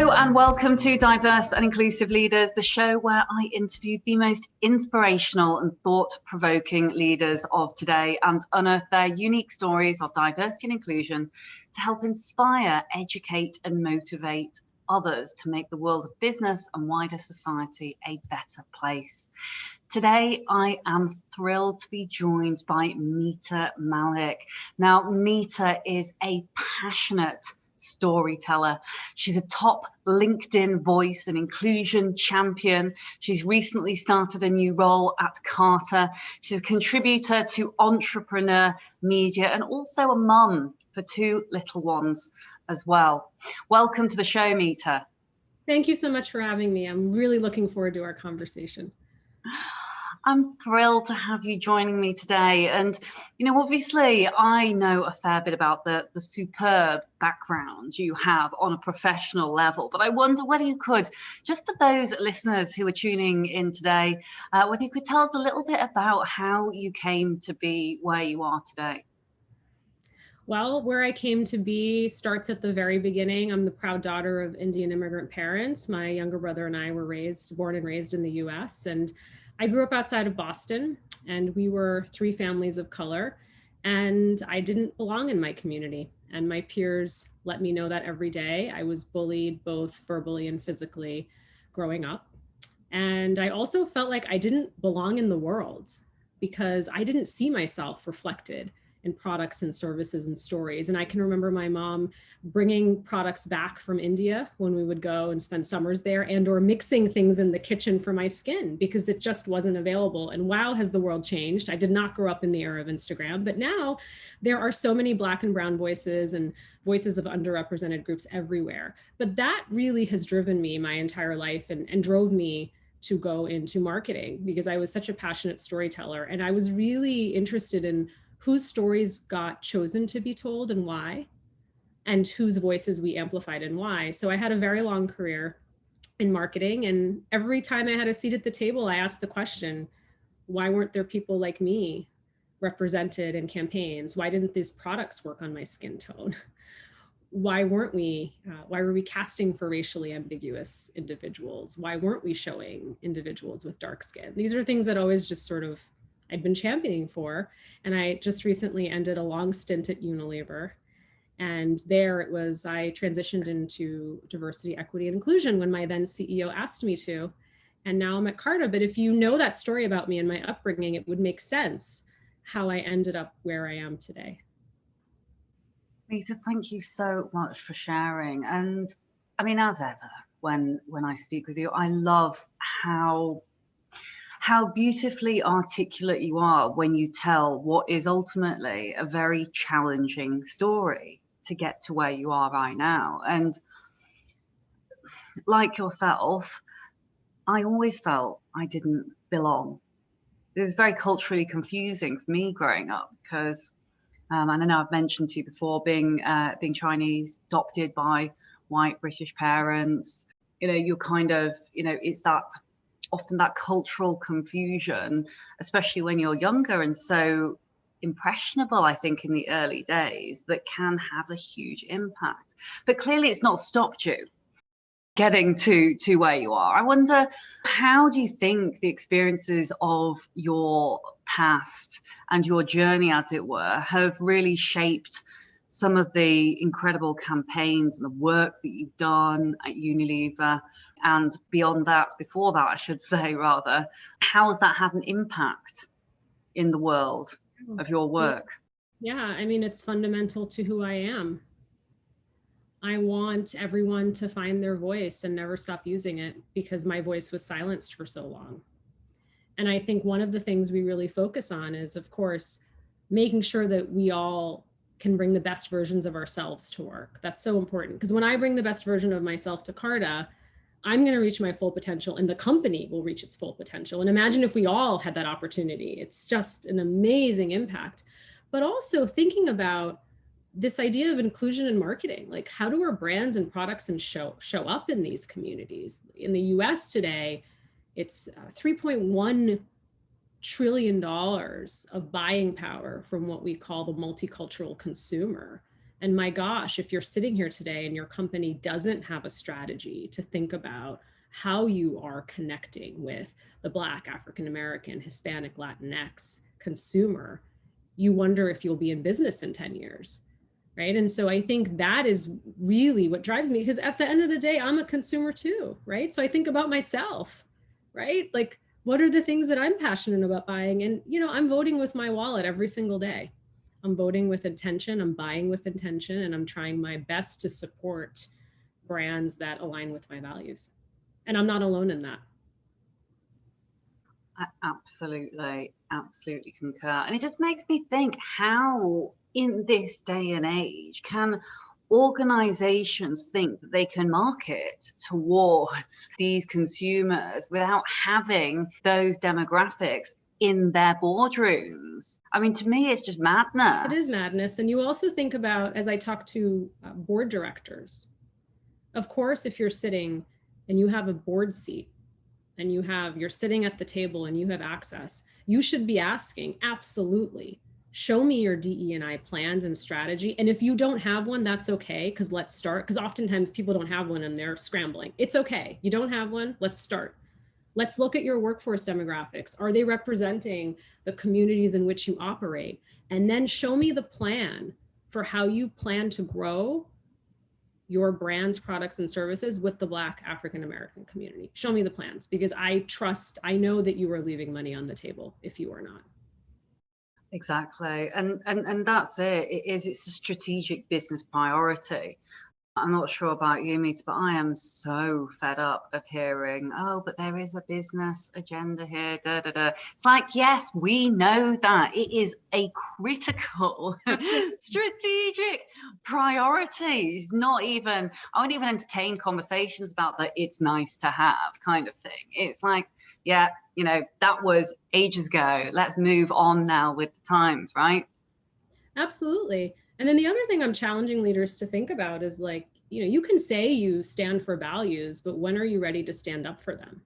Hello and welcome to Diverse and Inclusive Leaders, the show where I interview the most inspirational and thought-provoking leaders of today and unearth their unique stories of diversity and inclusion to help inspire, educate and motivate others to make the world of business and wider society a better place. Today, I am thrilled to be joined by Mita Mallick. Now, Mita is a passionate storyteller. She's a top LinkedIn voice and inclusion champion. She's recently started a new role at Carta. She's a contributor to Entrepreneur Media and also a mum for two little ones as well. Welcome to the show, Mita. Thank you so much for having me. I'm really looking forward to our conversation. I'm thrilled to have you joining me today. And, you know, obviously I know a fair bit about the superb background you have on a professional level, but I wonder whether you could, just for those listeners who are tuning in today, whether you could tell us a little bit about how you came to be where you are today. Well, where I came to be starts at the very beginning. I'm the proud daughter of Indian immigrant parents. My younger brother and I were born and raised in the US, and I grew up outside of Boston, and we were three families of color, and I didn't belong in my community. And my peers let me know that every day. I was bullied both verbally and physically growing up. And I also felt like I didn't belong in the world because I didn't see myself reflected in products and services and stories. And I can remember my mom bringing products back from India when we would go and spend summers there, and or mixing things in the kitchen for my skin because it just wasn't available. And wow, has the world changed. I did not grow up in the era of Instagram, but now there are so many Black and brown voices and voices of underrepresented groups everywhere. But that really has driven me my entire life and drove me to go into marketing because I was such a passionate storyteller. And I was really interested in whose stories got chosen to be told and why, and whose voices we amplified and why. So I had a very long career in marketing, and every time I had a seat at the table, I asked the question, why weren't there people like me represented in campaigns? Why didn't these products work on my skin tone? Why were we casting for racially ambiguous individuals? Why weren't we showing individuals with dark skin? These are things that always just sort of I'd been championing for. And I just recently ended a long stint at Unilever. And there it was, I transitioned into diversity, equity, and inclusion when my then CEO asked me to. And now I'm at Carta. But if you know that story about me and my upbringing, it would make sense how I ended up where I am today. Lisa, thank you so much for sharing. And I mean, as ever, when I speak with you, I love how beautifully articulate you are when you tell what is ultimately a very challenging story to get to where you are right now. And like yourself, I always felt I didn't belong. It was very culturally confusing for me growing up because, and I know I've mentioned to you before, being Chinese, adopted by white British parents, you know, you're kind of, you know, it's that often that cultural confusion, especially when you're younger and so impressionable, I think, in the early days, that can have a huge impact. But clearly it's not stopped you getting to where you are. I wonder, how do you think the experiences of your past and your journey, as it were, have really shaped some of the incredible campaigns and the work that you've done at Unilever? And beyond that, before that, I should say, rather, how has that had an impact in the world of your work? Yeah, I mean, it's fundamental to who I am. I want everyone to find their voice and never stop using it because my voice was silenced for so long. And I think one of the things we really focus on is, of course, making sure that we all can bring the best versions of ourselves to work. That's so important because when I bring the best version of myself to Carta, I'm going to reach my full potential and the company will reach its full potential. And imagine if we all had that opportunity. It's just an amazing impact. But also thinking about this idea of inclusion in marketing, like how do our brands and products and show up in these communities? In the US today, it's $3.1 trillion of buying power from what we call the multicultural consumer. And my gosh, if you're sitting here today and your company doesn't have a strategy to think about how you are connecting with the Black, African American, Hispanic, Latinx consumer, you wonder if you'll be in business in 10 years. Right. And so I think that is really what drives me, because at the end of the day, I'm a consumer too. Right. So I think about myself, right? Like, what are the things that I'm passionate about buying? And, I'm voting with my wallet every single day. I'm voting with intention, I'm buying with intention, and I'm trying my best to support brands that align with my values. And I'm not alone in that. I absolutely concur. And it just makes me think, how in this day and age can organizations think that they can market towards these consumers without having those demographics in their boardrooms? I mean, to me, it's just madness. It is madness. And you also think about, as I talk to board directors, of course, if you're sitting and you have a board seat and you're sitting at the table and you have access, you should be asking, absolutely, show me your DE&I plans and strategy. And if you don't have one, that's okay, because let's start. Because oftentimes people don't have one and they're scrambling. It's okay. You don't have one, let's start. Let's look at your workforce demographics. Are they representing the communities in which you operate? And then show me the plan for how you plan to grow your brands, products, and services with the Black African American community. Show me the plans, because I know that you are leaving money on the table if you are not. Exactly. And that's it. It's a strategic business priority. I'm not sure about you, Mita, but I am so fed up of hearing, oh, but there is a business agenda here, da, da, da. It's like, yes, we know that. It is a critical strategic priority. It's not even, I won't even entertain conversations about that it's nice to have kind of thing. It's like, yeah, that was ages ago. Let's move on now with the times, right? Absolutely. And then the other thing I'm challenging leaders to think about is, like, you can say you stand for values, but when are you ready to stand up for them?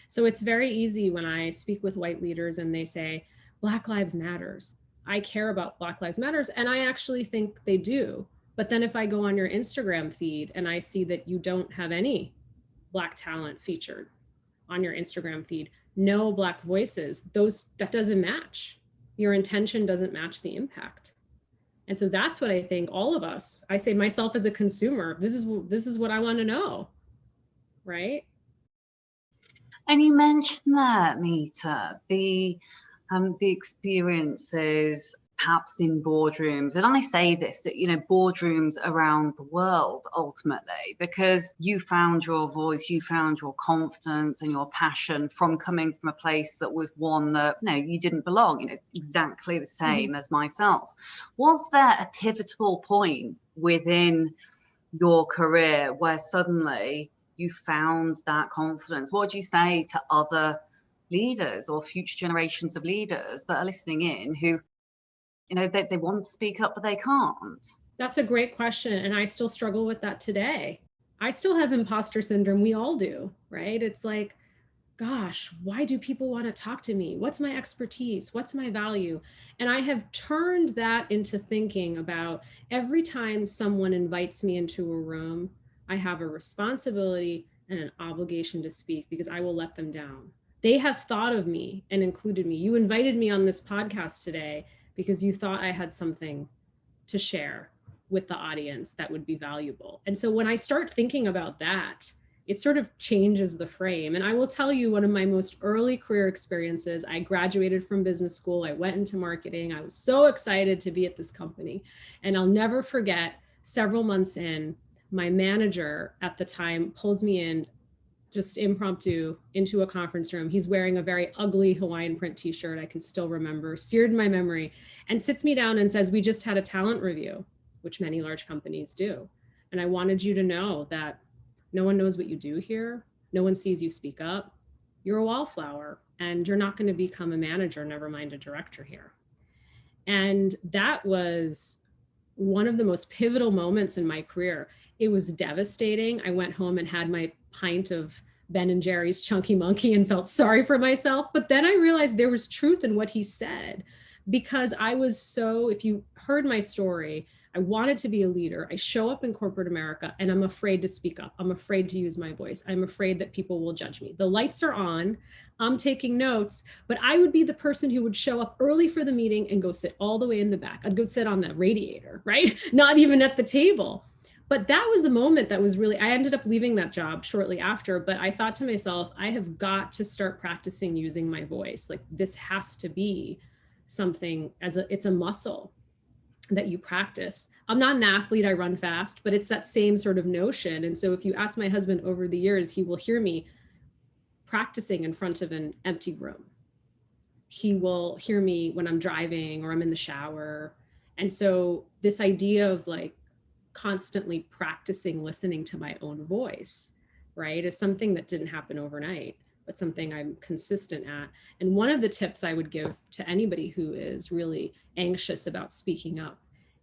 So it's very easy when I speak with white leaders and they say, Black Lives Matters. I care about Black Lives Matters. And I actually think they do. But then if I go on your Instagram feed and I see that you don't have any Black talent featured on your Instagram feed, no Black voices, that doesn't match. Your intention doesn't match the impact. And so that's what I think all of us, I say myself as a consumer, this is what I want to know, right? And you mentioned that, Mita, the experiences perhaps in boardrooms. And I say this, that, boardrooms around the world, ultimately, because you found your voice, you found your confidence and your passion from coming from a place that was one that, you didn't belong, exactly the same as myself. Was there a pivotal point within your career where suddenly you found that confidence? What would you say to other leaders or future generations of leaders that are listening in who, they want to speak up, but they can't? That's a great question. And I still struggle with that today. I still have imposter syndrome. We all do, right? It's like, gosh, why do people want to talk to me? What's my expertise? What's my value? And I have turned that into thinking about every time someone invites me into a room, I have a responsibility and an obligation to speak, because I will let them down. They have thought of me and included me. You invited me on this podcast today because you thought I had something to share with the audience that would be valuable. And so when I start thinking about that, it sort of changes the frame. And I will tell you, one of my most early career experiences, I graduated from business school. I went into marketing. I was so excited to be at this company. And I'll never forget, several months in, my manager at the time pulls me in, just impromptu, into a conference room. He's wearing a very ugly Hawaiian print t-shirt, I can still remember, seared in my memory, and sits me down and says, we just had a talent review, which many large companies do. And I wanted you to know that no one knows what you do here. No one sees you speak up. You're a wallflower, and you're not going to become a manager, never mind a director here. And that was one of the most pivotal moments in my career. It was devastating. I went home and had my pint of Ben and Jerry's Chunky Monkey and felt sorry for myself. But then I realized there was truth in what he said, because I was so, if you heard my story, I wanted to be a leader. I show up in corporate America and I'm afraid to speak up. I'm afraid to use my voice. I'm afraid that people will judge me. The lights are on. I'm taking notes, but I would be the person who would show up early for the meeting and go sit all the way in the back. I'd go sit on the radiator, right? Not even at the table. But that was a moment that was really, I ended up leaving that job shortly after, but I thought to myself, I have got to start practicing using my voice. Like this has to be something it's a muscle that you practice. I'm not an athlete, I run fast, but it's that same sort of notion. And so if you ask my husband over the years, he will hear me practicing in front of an empty room. He will hear me when I'm driving or I'm in the shower. And so this idea of like constantly practicing listening to my own voice, right, is something that didn't happen overnight, but something I'm consistent at. And one of the tips I would give to anybody who is really anxious about speaking up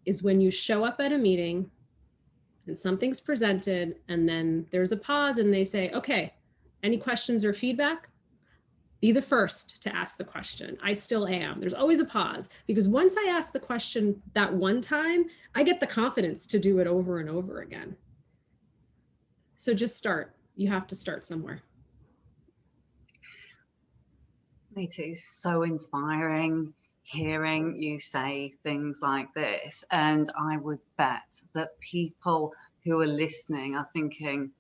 is when you show up at a meeting and something's presented and then there's a pause and they say, okay, any questions or feedback? Be the first to ask the question. I still am. There's always a pause because once I ask the question that one time, I get the confidence to do it over and over again. So just start. You have to start somewhere. It is so inspiring hearing you say things like this. And I would bet that people who are listening are thinking,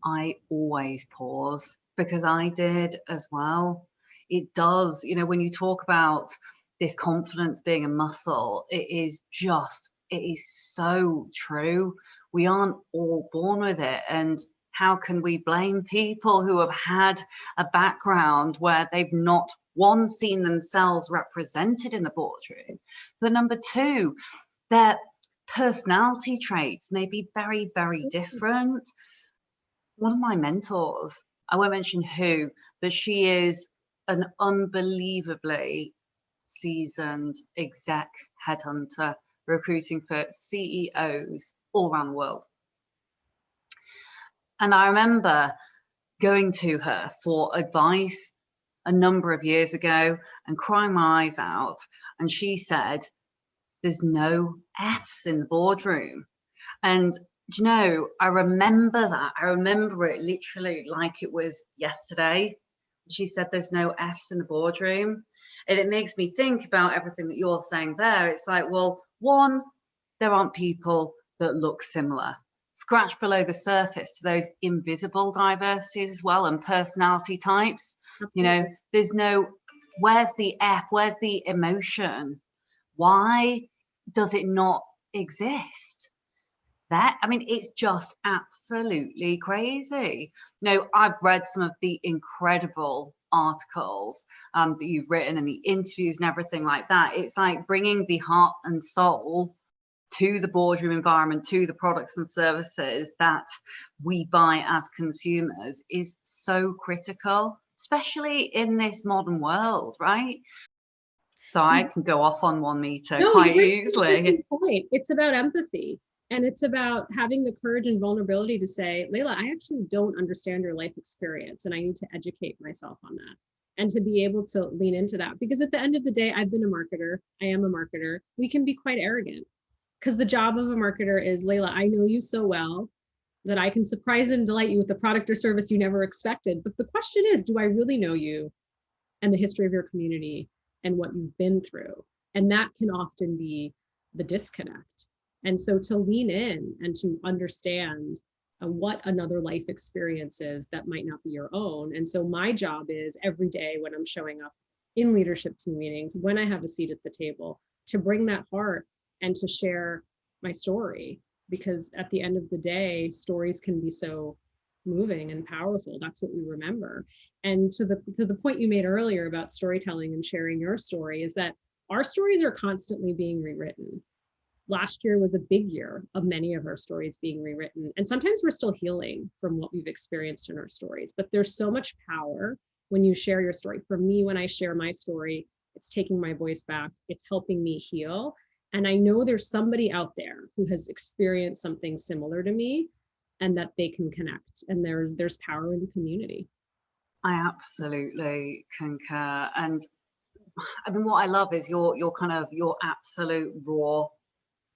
I always pause, because I did as well. It does, you know, when you talk about this confidence being a muscle, it is so true. We aren't all born with it. And how can we blame people who have had a background where they've not, one, seen themselves represented in the boardroom, but number two, their personality traits may be very, very different. One of my mentors, I won't mention who, but she is an unbelievably seasoned exec headhunter recruiting for CEOs all around the world. And I remember going to her for advice a number of years ago and crying my eyes out. And she said, there's no F's in the boardroom. And do you know, I remember that. I remember it literally like it was yesterday. She said there's no F's in the boardroom. And it makes me think about everything that you're saying there. It's like, well, one, there aren't people that look similar. Scratch below the surface to those invisible diversities as well, and personality types. Absolutely. You know, there's no, where's the F? Where's the emotion? Why does it not exist? That, I mean, it's just absolutely crazy. You know, I've read some of the incredible articles that you've written and the interviews and everything like that. It's like bringing the heart and soul to the boardroom environment, to the products and services that we buy as consumers is so critical, especially in this modern world, right? So I can go off on one, Mita, quite easily. Point. It's about empathy. And it's about having the courage and vulnerability to say, Leila, I actually don't understand your life experience and I need to educate myself on that. And to be able to lean into that. Because at the end of the day, I've been a marketer. I am a marketer. We can be quite arrogant because the job of a marketer is, Leila, I know you so well that I can surprise and delight you with a product or service you never expected. But the question is, do I really know you and the history of your community and what you've been through? And that can often be the disconnect. And so to lean in and to understand what another life experience is that might not be your own. And so my job is every day when I'm showing up in leadership team meetings, when I have a seat at the table, to bring that heart and to share my story. Because at the end of the day, stories can be so moving and powerful. That's what we remember. And to the point you made earlier about storytelling and sharing your story is that our stories are constantly being rewritten. Last year was a big year of many of our stories being rewritten. And sometimes we're still healing from what we've experienced in our stories, but there's so much power when you share your story. For me, when I share my story, it's taking my voice back. It's helping me heal. And I know there's somebody out there who has experienced something similar to me and that they can connect. And there's power in the community. I absolutely concur. And I mean, what I love is your kind of your absolute raw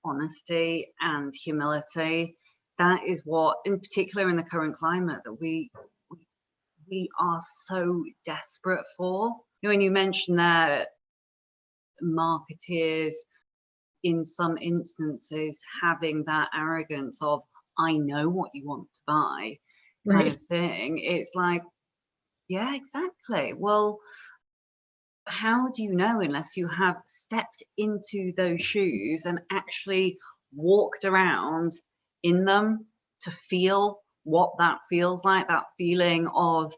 honesty and humility. That is what, in particular in the current climate, that we are so desperate for. You know, when you mentioned that marketeers, in some instances, having that arrogance of, I know what you want to buy, kind of thing, it's like, yeah, exactly. Well, how do you know unless you have stepped into those shoes and actually walked around in them to feel what that feels like, that feeling of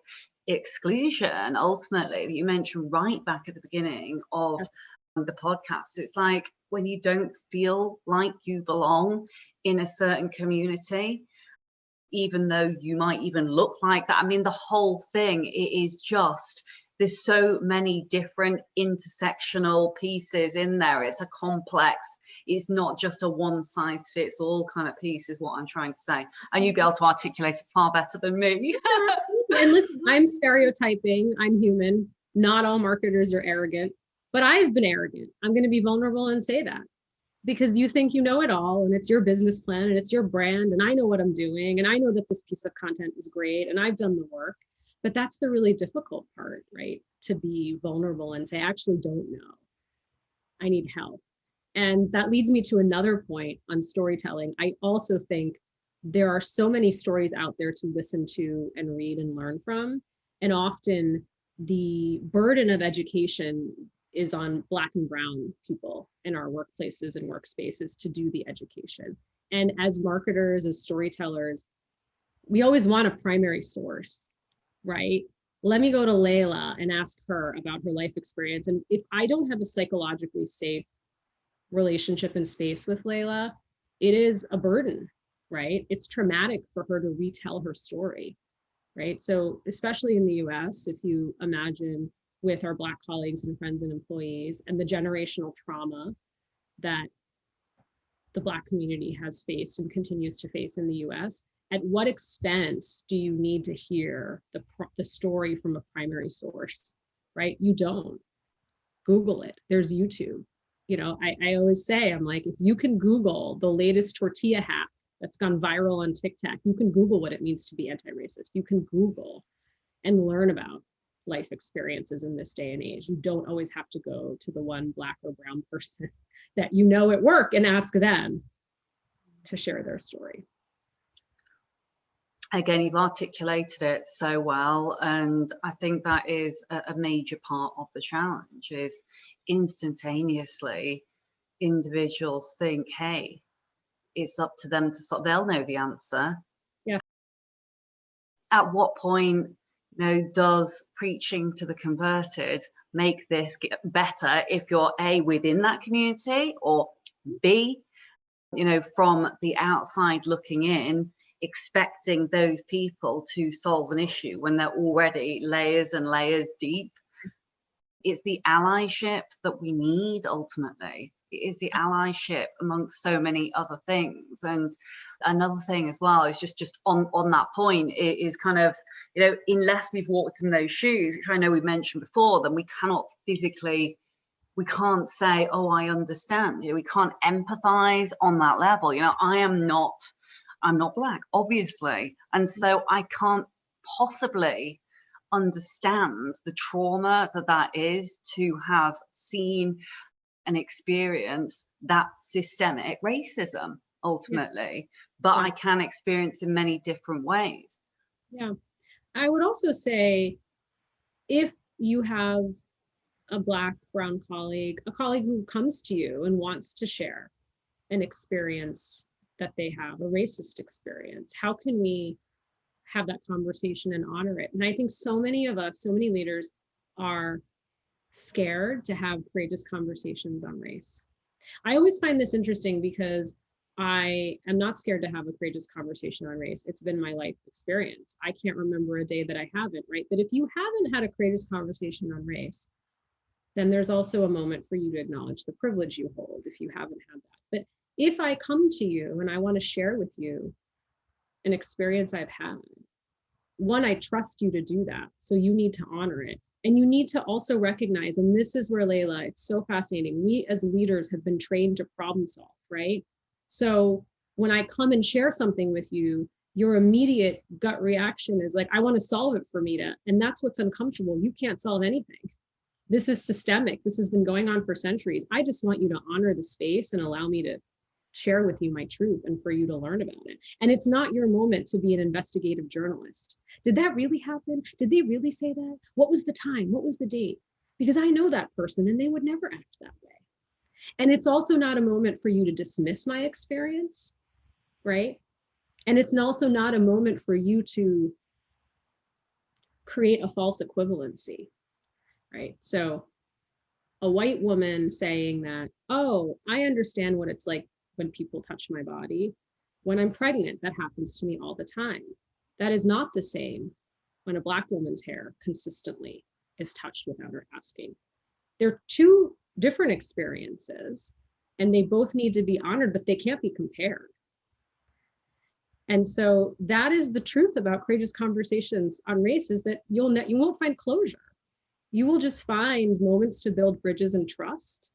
exclusion, ultimately, that you mentioned right back at the beginning of the podcast. It's like when you don't feel like you belong in a certain community, even though you might even look like that. I mean, the whole thing, it is just, there's so many different intersectional pieces in there. It's a complex, it's not just a one size fits all kind of piece, is what I'm trying to say. And you'd be able to articulate it far better than me. And listen, I'm stereotyping, I'm human. Not all marketers are arrogant, but I've been arrogant. I'm going to be vulnerable and say that, because you think you know it all and it's your business plan and it's your brand and I know what I'm doing and I know that this piece of content is great and I've done the work. But that's the really difficult part, right? To be vulnerable and say, I actually don't know. I need help. And that leads me to another point on storytelling. I also think there are so many stories out there to listen to and read and learn from. And often the burden of education is on Black and brown people in our workplaces and workspaces to do the education. And as marketers, as storytellers, we always want a primary source, right? Let me go to Leila and ask her about her life experience. And if I don't have a psychologically safe relationship and space with Leila, it is a burden, right? It's traumatic for her to retell her story, right? So especially in the US, if you imagine with our Black colleagues and friends and employees and the generational trauma that the Black community has faced and continues to face in the US, at what expense do you need to hear the story from a primary source, right? You don't. Google it. There's YouTube. You know, I always say, I'm like, if you can Google the latest tortilla hack that's gone viral on TikTok, you can Google what it means to be anti-racist. You can Google and learn about life experiences in this day and age. You don't always have to go to the one Black or brown person that you know at work and ask them to share their story. Again, you've articulated it so well, and I think that is a major part of the challenge, is instantaneously individuals think, hey, it's up to them to solve, they'll know the answer. Yeah. At what point, you know, does preaching to the converted make this get better if you're A, within that community, or B, you know, from the outside looking in, expecting those people to solve an issue when they're already layers and layers deep? It's the allyship that we need ultimately. It is the allyship amongst so many other things. And another thing as well is just on that point, it is kind of, you know, unless we've walked in those shoes, which I know we mentioned before, then we cannot physically, we can't say, oh, I understand. You know, we can't empathize on that level. You know, I'm not Black, obviously. And so I can't possibly understand the trauma that is to have seen and experienced that systemic racism ultimately. But I can experience in many different ways. Yeah. I would also say, if you have a Black, brown colleague, a colleague who comes to you and wants to share an experience that they have, a racist experience, how can we have that conversation and honor it? And I think so many of us, so many leaders are scared to have courageous conversations on race. I always find this interesting because I am not scared to have a courageous conversation on race. It's been my life experience. I can't remember a day that I haven't, right? But if you haven't had a courageous conversation on race, then there's also a moment for you to acknowledge the privilege you hold if you haven't had that. But if I come to you and I want to share with you an experience I've had, one, I trust you to do that. So you need to honor it. And you need to also recognize, and this is where, Leila, it's so fascinating. We as leaders have been trained to problem solve, right? So when I come and share something with you, your immediate gut reaction is like, I want to solve it for Mita. And that's what's uncomfortable. You can't solve anything. This is systemic. This has been going on for centuries. I just want you to honor the space and allow me to share with you my truth and for you to learn about it. And it's not your moment to be an investigative journalist. Did that really happen? Did they really say that? What was the time? What was the date? Because I know that person and they would never act that way. And it's also not a moment for you to dismiss my experience, right? And it's also not a moment for you to create a false equivalency, right? So a white woman saying that, oh, I understand what it's like when people touch my body. When I'm pregnant, that happens to me all the time. That is not the same when a Black woman's hair consistently is touched without her asking. They're two different experiences and they both need to be honored, but they can't be compared. And so that is the truth about courageous conversations on race, is that you won't find closure. You will just find moments to build bridges and trust.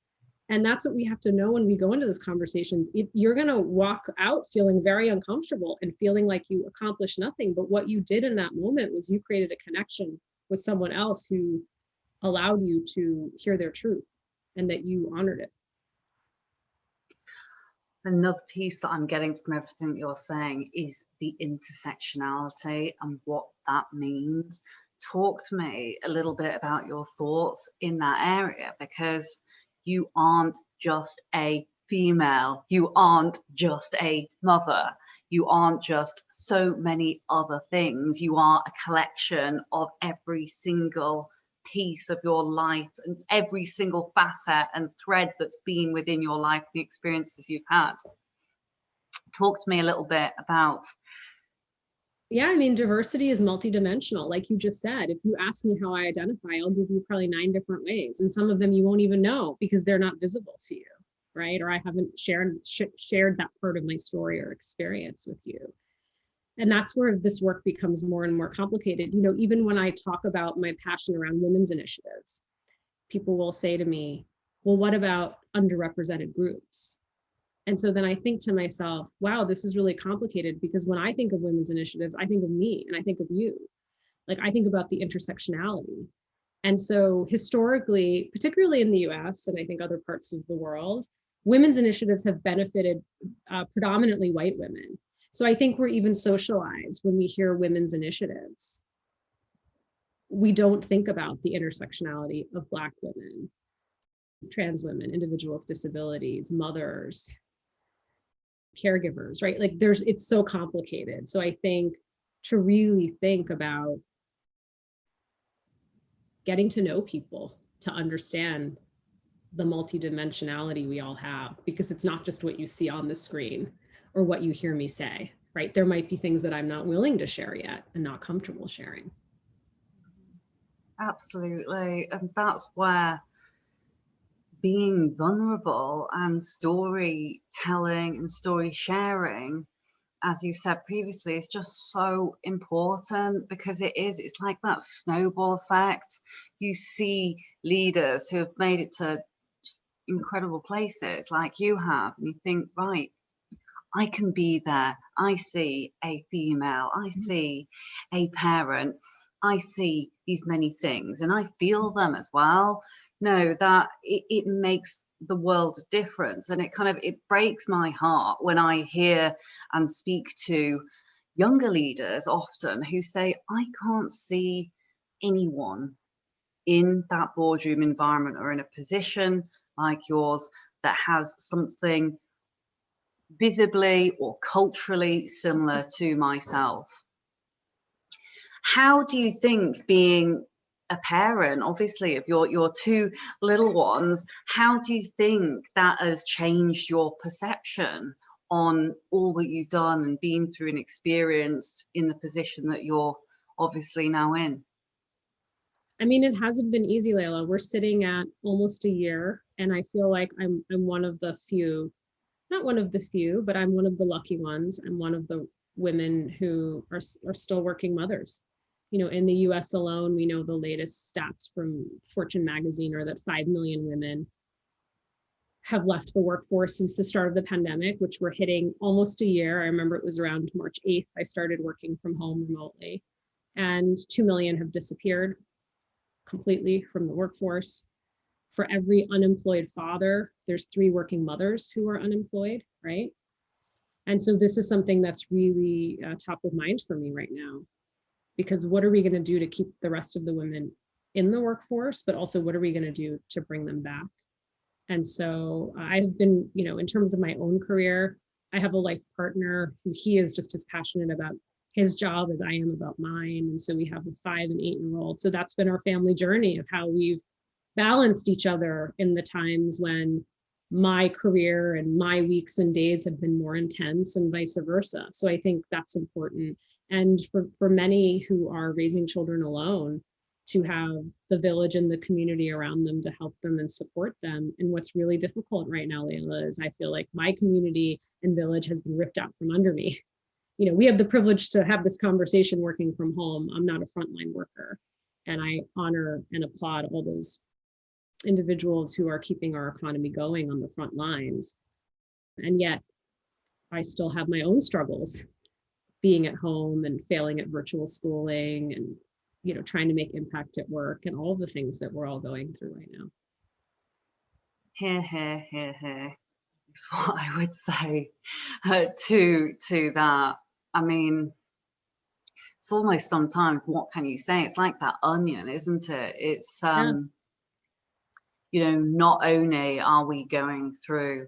And that's what we have to know when we go into those conversations. You're going to walk out feeling very uncomfortable and feeling like you accomplished nothing. But what you did in that moment was you created a connection with someone else who allowed you to hear their truth and that you honored it. Another piece that I'm getting from everything that you're saying is the intersectionality and what that means. Talk to me a little bit about your thoughts in that area, because you aren't just a female, you aren't just a mother, you aren't just so many other things. You are a collection of every single piece of your life and every single facet and thread that's been within your life, the experiences you've had. Talk to me a little bit about. Yeah, I mean, diversity is multidimensional. Like you just said, if you ask me how I identify, I'll give you probably 9 different ways. And some of them you won't even know because they're not visible to you, right? Or I haven't shared that part of my story or experience with you. And that's where this work becomes more and more complicated. You know, even when I talk about my passion around women's initiatives, people will say to me, well, what about underrepresented groups? And so then I think to myself, wow, this is really complicated, because when I think of women's initiatives, I think of me and I think of you. Like I think about the intersectionality. And so historically, particularly in the US and I think other parts of the world, women's initiatives have benefited predominantly white women. So I think we're even socialized when we hear women's initiatives. We don't think about the intersectionality of Black women, trans women, individuals with disabilities, mothers, caregivers, right? Like it's so complicated. So I think to really think about getting to know people to understand the multidimensionality we all have, because it's not just what you see on the screen or what you hear me say, right? There might be things that I'm not willing to share yet and not comfortable sharing. Absolutely. And that's where being vulnerable and storytelling and story sharing, as you said previously, is just so important, because it's like that snowball effect. You see leaders who have made it to incredible places like you have, and you think, right, I can be there. I see a female, I see a parent, I see these many things and I feel them as well. No, that it makes the world a difference. And it breaks my heart when I hear and speak to younger leaders often who say, I can't see anyone in that boardroom environment or in a position like yours that has something visibly or culturally similar to myself. How do you think, being a parent, obviously, of your 2 little ones, how do you think that has changed your perception on all that you've done and been through and experienced in the position that you're obviously now in? I mean, it hasn't been easy, Leila. We're sitting at almost a year, and I feel like I'm one of the few, not one of the few, but I'm one of the lucky ones. I'm one of the women who are still working mothers. You know, in the US alone, we know the latest stats from Fortune magazine are that 5 million women have left the workforce since the start of the pandemic, which we're hitting almost a year. I remember it was around March 8th, I started working from home remotely, and 2 million have disappeared completely from the workforce. For every unemployed father, there's 3 working mothers who are unemployed, right? And so this is something that's really top of mind for me right now, because what are we going to do to keep the rest of the women in the workforce, but also what are we going to do to bring them back? And so I've been, in terms of my own career, I have a life partner who he is just as passionate about his job as I am about mine. And so we have a 5 and 8-year-old. So that's been our family journey of how we've balanced each other in the times when my career and my weeks and days have been more intense and vice versa. So I think that's important. And for many who are raising children alone, to have the village and the community around them to help them and support them. And what's really difficult right now, Leila, is I feel like my community and village has been ripped out from under me. We have the privilege to have this conversation working from home. I'm not a frontline worker, and I honor and applaud all those individuals who are keeping our economy going on the front lines. And yet I still have my own struggles being at home and failing at virtual schooling and trying to make impact at work and all the things that we're all going through right now. Here. Is what I would say to that. I mean, it's almost sometimes, what can you say? It's like that onion, isn't it? It's, not only are we going through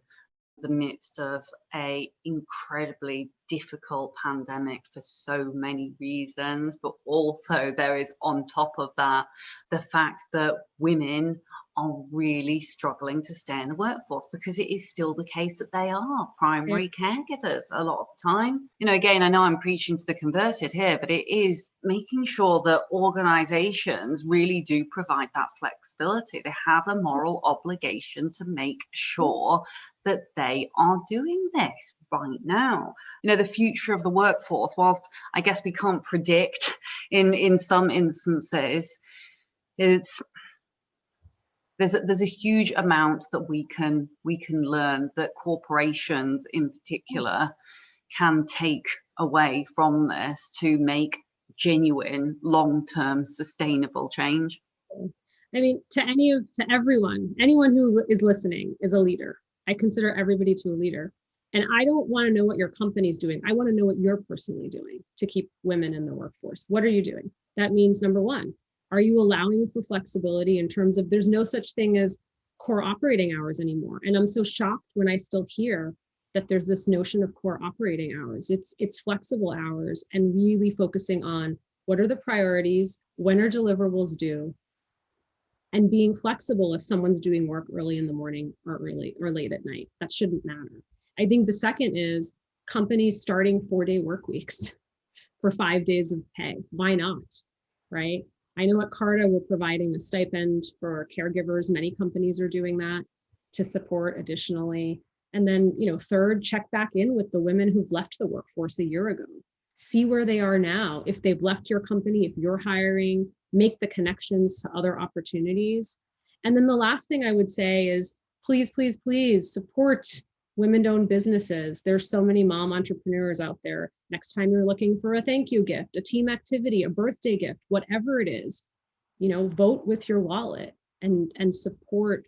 the midst of a incredibly difficult pandemic for so many reasons, but also there is on top of that the fact that women are really struggling to stay in the workforce, because it is still the case that they are primary caregivers a lot of the time. Again, I know I'm preaching to the converted here, but it is making sure that organizations really do provide that flexibility. They have a moral obligation to make sure that they are doing this right now. The future of the workforce, whilst I guess we can't predict in some instances, there's a huge amount that we can learn, that corporations in particular can take away from this to make genuine, long-term, sustainable change. I mean, to anyone who is listening is a leader. I consider everybody to a leader. And I don't want to know what your company's doing. I want to know what you're personally doing to keep women in the workforce. What are you doing? That means, number one, are you allowing for flexibility in terms of there's no such thing as core operating hours anymore? And I'm so shocked when I still hear that there's this notion of core operating hours. It's flexible hours, and really focusing on what are the priorities, when are deliverables due, and being flexible if someone's doing work early in the morning or late at night. That shouldn't matter. I think the second is companies starting 4-day work weeks for 5 days of pay. Why not? Right? I know at Carta, we're providing a stipend for caregivers. Many companies are doing that to support additionally. And then, third, check back in with the women who've left the workforce a year ago. See where they are now. If they've left your company, if you're hiring, make the connections to other opportunities. And then the last thing I would say is please, please, please support women-owned businesses. There's so many mom entrepreneurs out there. Next time you're looking for a thank you gift, a team activity, a birthday gift, whatever it is, vote with your wallet and support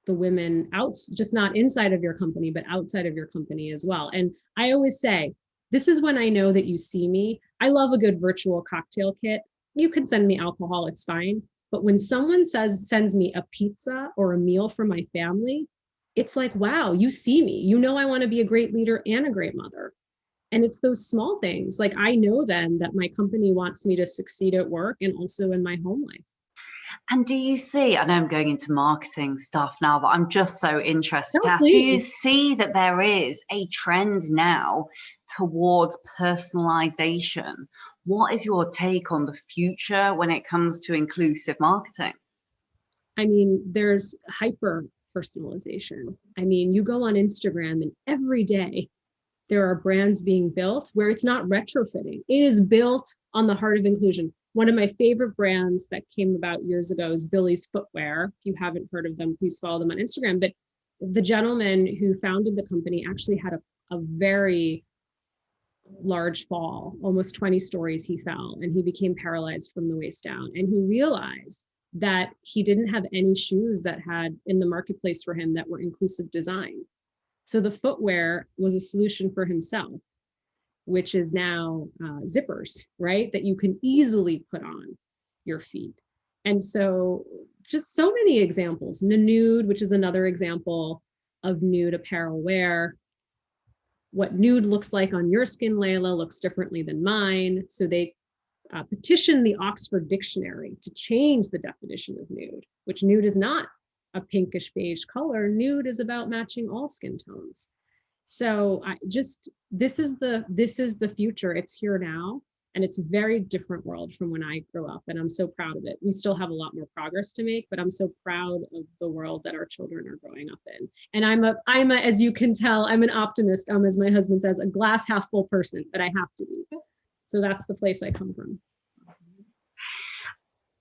the women out, just not inside of your company, but outside of your company as well. And I always say, this is when I know that you see me. I love a good virtual cocktail kit. You can send me alcohol, it's fine. But when someone sends me a pizza or a meal for my family, it's like, wow, you see me. I want to be a great leader and a great mother. And it's those small things. Like, I know then that my company wants me to succeed at work and also in my home life. And do you see, I know I'm going into marketing stuff now, but I'm just so interested. Oh, do you see that there is a trend now towards personalization? What is your take on the future when it comes to inclusive marketing? I mean, there's hyper personalization. I mean, you go on Instagram and every day there are brands being built where it's not retrofitting. It is built on the heart of inclusion. One of my favorite brands that came about years ago is Billy's Footwear. If you haven't heard of them, please follow them on Instagram. But The gentleman who founded the company actually had a very large fall, almost 20 stories he fell, and he became paralyzed from the waist down. And he realized that he didn't have any shoes that had in the marketplace for him that were inclusive design. So the footwear was a solution for himself, which is now zippers, right? That you can easily put on your feet. And so just so many examples. Nude, which is another example of nude apparel wear. What nude looks like on your skin, Leila, looks differently than mine. So they petitioned the Oxford Dictionary to change the definition of nude, which nude is not a pinkish beige color. Nude is about matching all skin tones. So this is the future. It's here now, and it's a very different world from when I grew up, and I'm so proud of it. We still have a lot more progress to make, but I'm so proud of the world that our children are growing up in. And I'm a, as you can tell, I'm an optimist. As my husband says, a glass half full person, but I have to be. So that's the place I come from.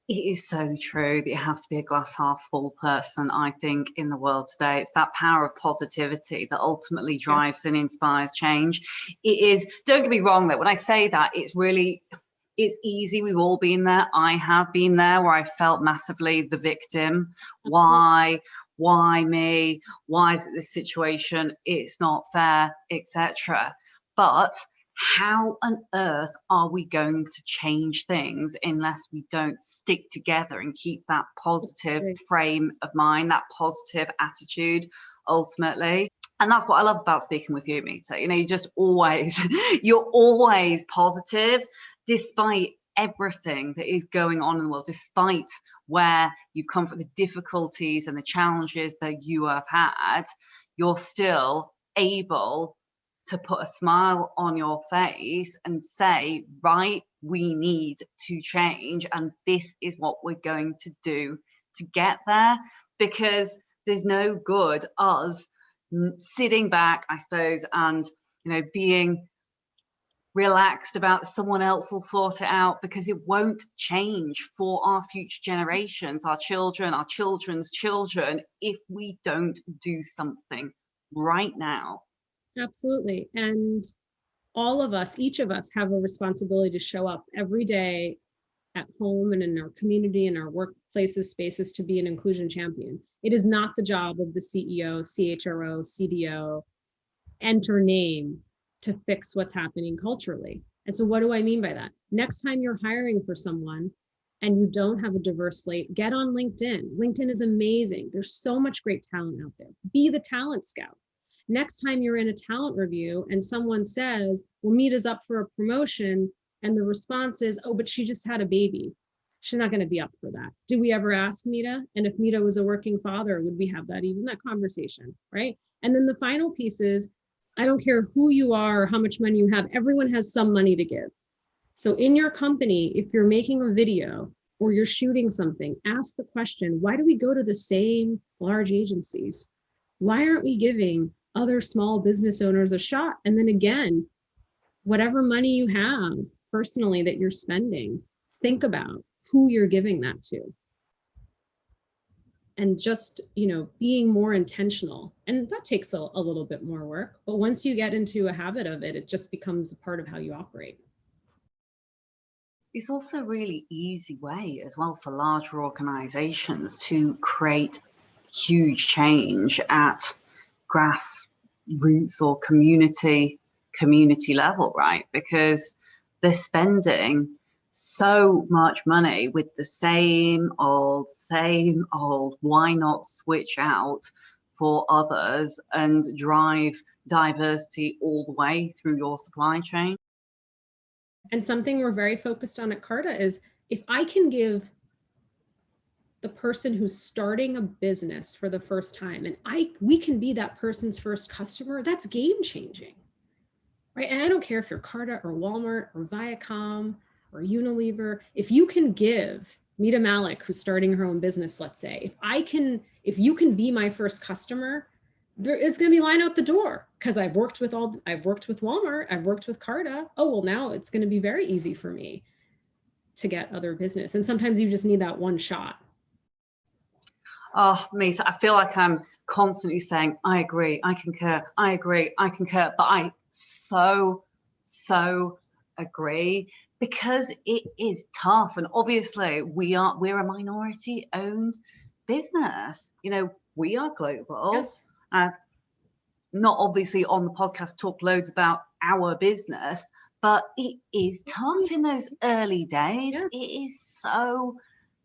It is so true that you have to be a glass half full person, I think, in the world today. It's that power of positivity that ultimately drives and inspires change. It is, don't get me wrong, that when I say that, it's easy. We've all been there. I have been there, where I felt massively the victim. Why me? Why is it this situation? It's not fair, etc. But how on earth are we going to change things unless we don't stick together and keep that positive frame of mind, that positive attitude ultimately? And that's what I love about speaking with you, Mita. You know, you're always positive despite everything that is going on in the world, despite where you've come from, the difficulties and the challenges that you have had. You're still able to put a smile on your face and say, right, we need to change, and this is what we're going to do to get there. Because there's no good us sitting back, I suppose, and, you know, being relaxed about someone else will sort it out, because it won't change for our future generations, our children, our children's children, if we don't do something right now. Absolutely. And all of us, each of us, have a responsibility to show up every day at home and in our community and our workplaces, spaces, to be an inclusion champion. It is not the job of the CEO, CHRO, CDO, enter name, to fix what's happening culturally. And so what do I mean by that? Next time you're hiring for someone and you don't have a diverse slate, get on LinkedIn. LinkedIn is amazing. There's so much great talent out there. Be the talent scout. Next time you're in a talent review and someone says, well, Mita's up for a promotion, and the response is, oh, but she just had a baby. She's not going to be up for that. Did we ever ask Mita? And if Mita was a working father, would we have that conversation, right? And then the final piece is, I don't care who you are or how much money you have, everyone has some money to give. So in your company, if you're making a video or you're shooting something, ask the question, why do we go to the same large agencies? Why aren't we giving other small business owners a shot? And then again, whatever money you have personally that you're spending, think about who you're giving that to. And just, being more intentional. And that takes a little bit more work. But once you get into a habit of it, it just becomes a part of how you operate. It's also a really easy way as well for larger organizations to create huge change at grassroots or community level, right? Because they're spending so much money with the same old, why not switch out for others and drive diversity all the way through your supply chain? And something we're very focused on at Carta is, if I can give the person who's starting a business for the first time, and we can be that person's first customer, that's game changing, right? And I don't care if you're Carta or Walmart or Viacom or Unilever, if you can give Mita Mallick, who's starting her own business, let's say, if you can be my first customer, there is going to be line out the door, because I've worked with Walmart, I've worked with Carta. Oh, well, now it's going to be very easy for me to get other business. And sometimes you just need that one shot. Oh, Mita, I feel like I'm constantly saying, I agree, I concur, I agree, I concur. But I so agree, because it is tough. And obviously we're a minority owned business. You know, we are global. Yes. Not obviously on the podcast talk loads about our business, but it is tough in those early days. Yes. It is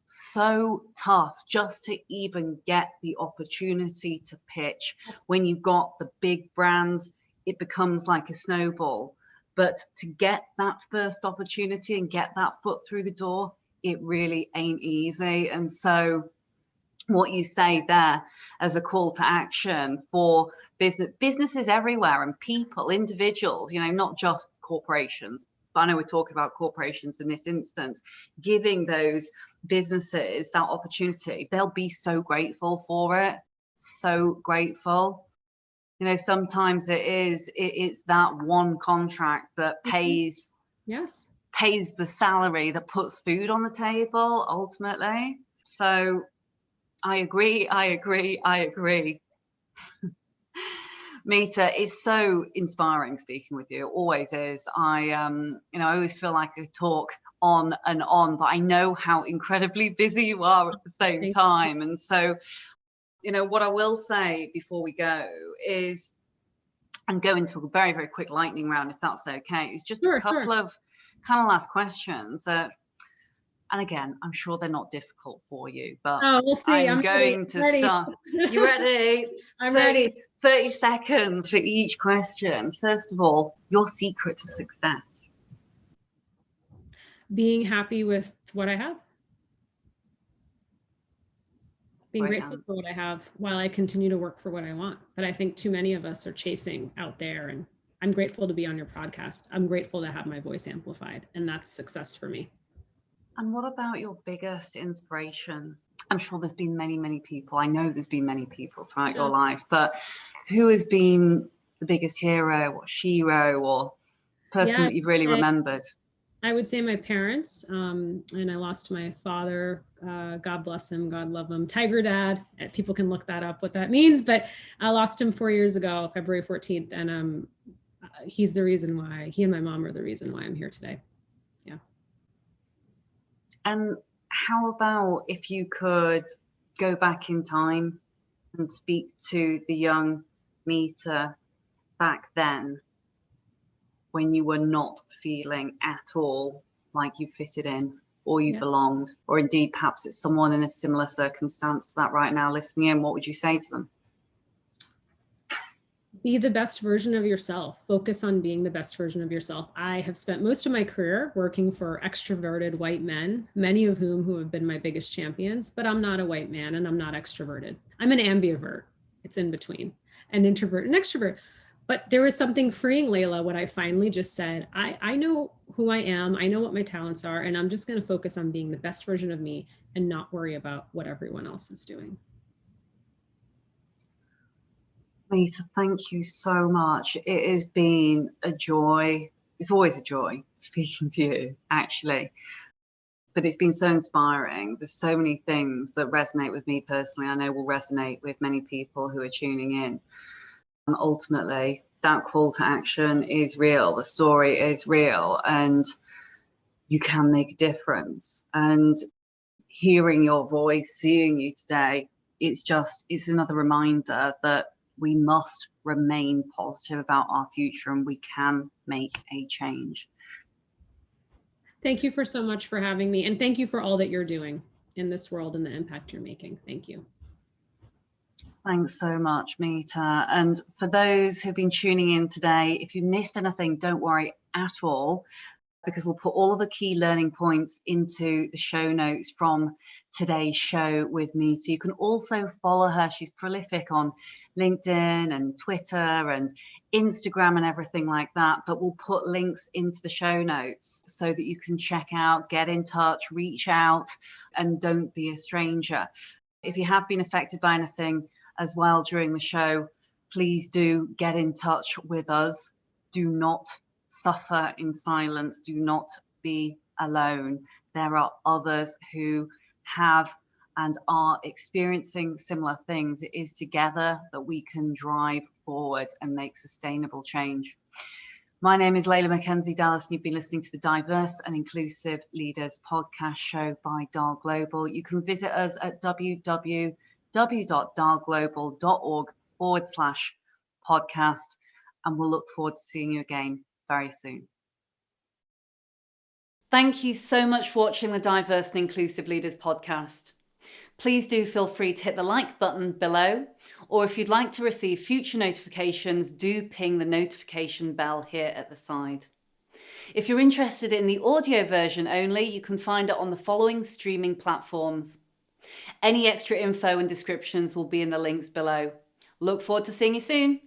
so tough just to even get the opportunity to pitch. When you've got the big brands, it becomes like a snowball. But to get that first opportunity and get that foot through the door, it really ain't easy. And so what you say there as a call to action for businesses everywhere, and people, individuals, you know, not just corporations, but I know we're talking about corporations in this instance, giving those businesses that opportunity, they'll be so grateful for it, so grateful. You know, sometimes it's that one contract that pays the salary that puts food on the table ultimately. So I agree. Mita, it's so inspiring speaking with you. It always is. I always feel like I talk on and on, but I know how incredibly busy you are at the same time. And so, you know, what I will say before we go is, and go into a very, very quick lightning round, if that's okay, is just a couple of kind of last questions. And again, I'm sure they're not difficult for you, but we'll see. I'm going to start. You ready? I'm ready. 30 seconds for each question. First of all, your secret to success? Being happy with what I have. Being grateful for what I have while I continue to work for what I want. But I think too many of us are chasing out there, and I'm grateful to be on your podcast. I'm grateful to have my voice amplified, and that's success for me. And what about your biggest inspiration? I'm sure there's been many, many people. I know there's been many people throughout your life, but who has been the biggest hero or shero or person that you've really remembered? I would say my parents, and I lost my father. God bless him, God love him. Tiger Dad. People can look that up, what that means. But I lost him 4 years ago, February 14th, and he's the reason why. He and my mom are the reason why I'm here today. Yeah. And how about if you could go back in time and speak to the young Mita back then, when you were not feeling at all like you fitted in or you belonged, or indeed perhaps it's someone in a similar circumstance to that right now listening in, what would you say to them? Be the best version of yourself. Focus on being the best version of yourself. I have spent most of my career working for extroverted white men, many of who have been my biggest champions, but I'm not a white man and I'm not extroverted. I'm an ambivert. It's in between, an introvert and extrovert. But there was something freeing, Leila, when I finally just said, I know who I am, I know what my talents are, and I'm just going to focus on being the best version of me and not worry about what everyone else is doing. Mita, thank you so much. It has been a joy. It's always a joy speaking to you, actually. But it's been so inspiring. There's so many things that resonate with me personally. I know will resonate with many people who are tuning in. Ultimately, that call to action is real. The story is real, and you can make a difference. And hearing your voice, seeing you today, it's another reminder that we must remain positive about our future and we can make a change. Thank you so much for having me. And thank you for all that you're doing in this world and the impact you're making. Thank you. Thanks so much, Mita. And for those who've been tuning in today, if you missed anything, don't worry at all, because we'll put all of the key learning points into the show notes from today's show with Mita. You can also follow her. She's prolific on LinkedIn and Twitter and Instagram and everything like that. But we'll put links into the show notes so that you can check out, get in touch, reach out, and don't be a stranger. If you have been affected by anything as well during the show, please do get in touch with us. Do not suffer in silence. Do not be alone. There are others who have and are experiencing similar things, it is together that we can drive forward and make sustainable change. My name is Leila Mackenzie Dallas, and you've been listening to the Diverse and Inclusive Leaders podcast show by DAL Global. You can visit us at www.dalglobal.org/podcast, and we'll look forward to seeing you again very soon. Thank you so much for watching the Diverse and Inclusive Leaders podcast. Please do feel free to hit the like button below, or if you'd like to receive future notifications, do ping the notification bell here at the side. If you're interested in the audio version only, you can find it on the following streaming platforms. Any extra info and descriptions will be in the links below. Look forward to seeing you soon.